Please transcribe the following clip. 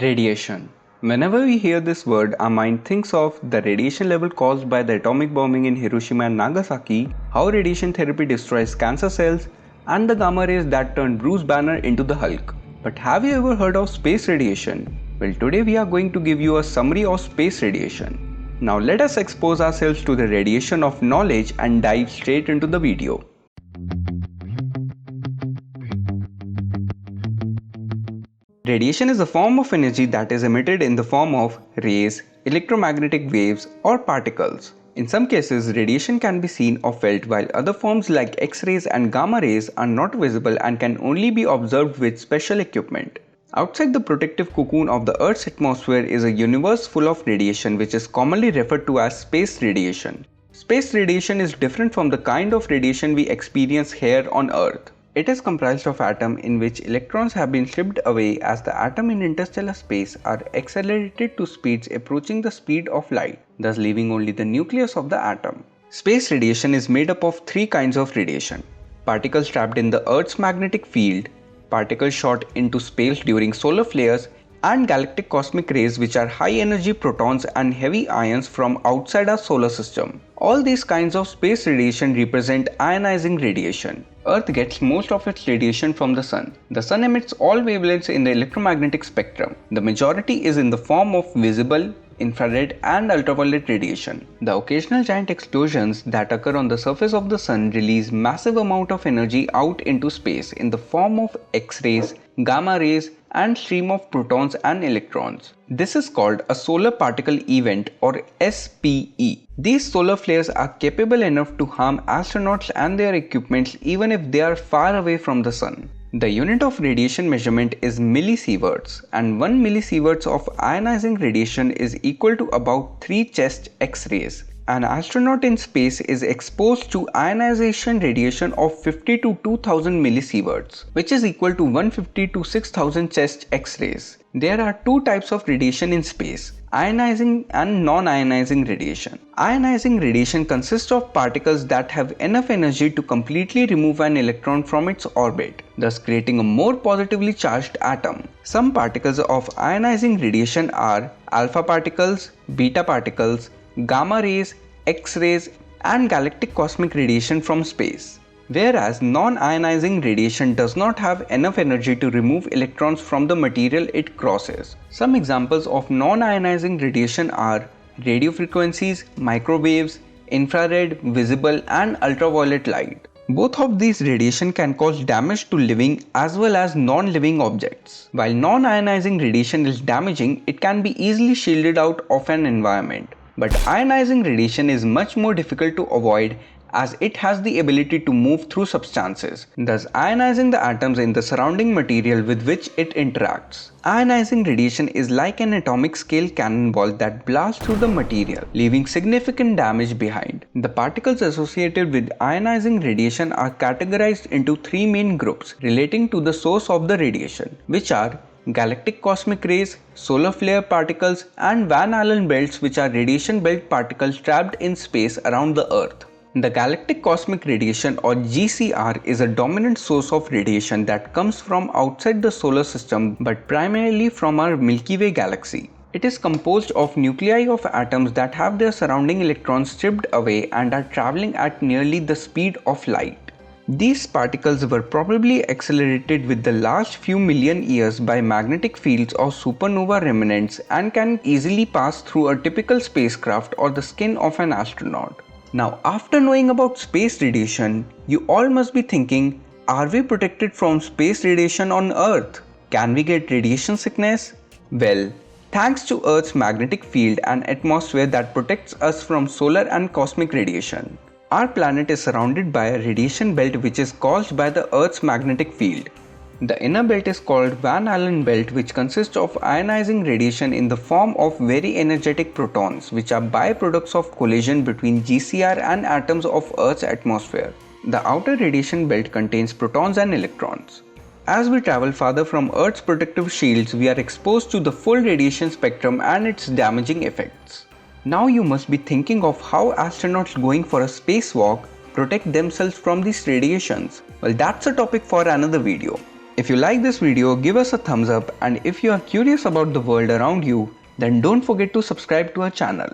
Radiation. Whenever we hear this word, our mind thinks of the radiation level caused by the atomic bombing in Hiroshima and Nagasaki, how radiation therapy destroys cancer cells, and the gamma rays that turn Bruce Banner into the Hulk. But have you ever heard of space radiation? Well, today we are going to give you a summary of space radiation. Now let us expose ourselves to the radiation of knowledge and dive straight into the video. Radiation is a form of energy that is emitted in the form of rays, electromagnetic waves, or particles. In some cases, radiation can be seen or felt, while other forms like X-rays and gamma rays are not visible and can only be observed with special equipment. Outside the protective cocoon of the Earth's atmosphere is a universe full of radiation, which is commonly referred to as space radiation. Space radiation is different from the kind of radiation we experience here on Earth. It is comprised of atoms in which electrons have been stripped away as the atoms in interstellar space are accelerated to speeds approaching the speed of light, thus leaving only the nucleus of the atom. Space radiation is made up of three kinds of radiation: particles trapped in the Earth's magnetic field, particles shot into space during solar flares, and galactic cosmic rays, which are high energy protons and heavy ions from outside our solar system. All these kinds of space radiation represent ionizing radiation. Earth gets most of its radiation from the Sun. The Sun emits all wavelengths in the electromagnetic spectrum. The majority is in the form of visible, infrared, and ultraviolet radiation. The occasional giant explosions that occur on the surface of the Sun release massive amount of energy out into space in the form of X-rays, gamma rays, and stream of protons and electrons. This is called a solar particle event, or SPE. These solar flares are capable enough to harm astronauts and their equipment even if they are far away from the Sun. The unit of radiation measurement is millisieverts, and 1 millisieverts of ionizing radiation is equal to about 3 chest X-rays. An astronaut in space is exposed to ionization radiation of 50 to 2000 millisieverts, which is equal to 150 to 6000 chest X-rays. There are two types of radiation in space: ionizing and non-ionizing radiation. Ionizing radiation consists of particles that have enough energy to completely remove an electron from its orbit, thus creating a more positively charged atom. Some particles of ionizing radiation are alpha particles, beta particles, gamma rays, X-rays, and galactic cosmic radiation from space. Whereas non-ionizing radiation does not have enough energy to remove electrons from the material it crosses. Some examples of non-ionizing radiation are radio frequencies, microwaves, infrared, visible, and ultraviolet light. Both of these radiation can cause damage to living as well as non-living objects. While non-ionizing radiation is damaging, it can be easily shielded out of an environment. But ionizing radiation is much more difficult to avoid, as it has the ability to move through substances, thus ionizing the atoms in the surrounding material with which it interacts. Ionizing radiation is like an atomic scale cannonball that blasts through the material, leaving significant damage behind. The particles associated with ionizing radiation are categorized into three main groups relating to the source of the radiation, which are galactic cosmic rays, solar flare particles, and Van Allen belts, which are radiation belt particles trapped in space around the Earth. The galactic cosmic radiation, or GCR, is a dominant source of radiation that comes from outside the solar system but primarily from our Milky Way galaxy. It is composed of nuclei of atoms that have their surrounding electrons stripped away and are traveling at nearly the speed of light. These particles were probably accelerated with the last few million years by magnetic fields or supernova remnants and can easily pass through a typical spacecraft or the skin of an astronaut. Now, after knowing about space radiation, you all must be thinking, are we protected from space radiation on Earth? Can we get radiation sickness? Well, thanks to Earth's magnetic field and atmosphere that protects us from solar and cosmic radiation. Our planet is surrounded by a radiation belt which is caused by the Earth's magnetic field. The inner belt is called Van Allen belt, which consists of ionizing radiation in the form of very energetic protons, which are byproducts of collision between GCR and atoms of Earth's atmosphere. The outer radiation belt contains protons and electrons. As we travel farther from Earth's protective shields, we are exposed to the full radiation spectrum and its damaging effects. Now you must be thinking of how astronauts going for a spacewalk protect themselves from these radiations. Well, that's a topic for another video. If you like this video, give us a thumbs up, and if you are curious about the world around you, then don't forget to subscribe to our channel.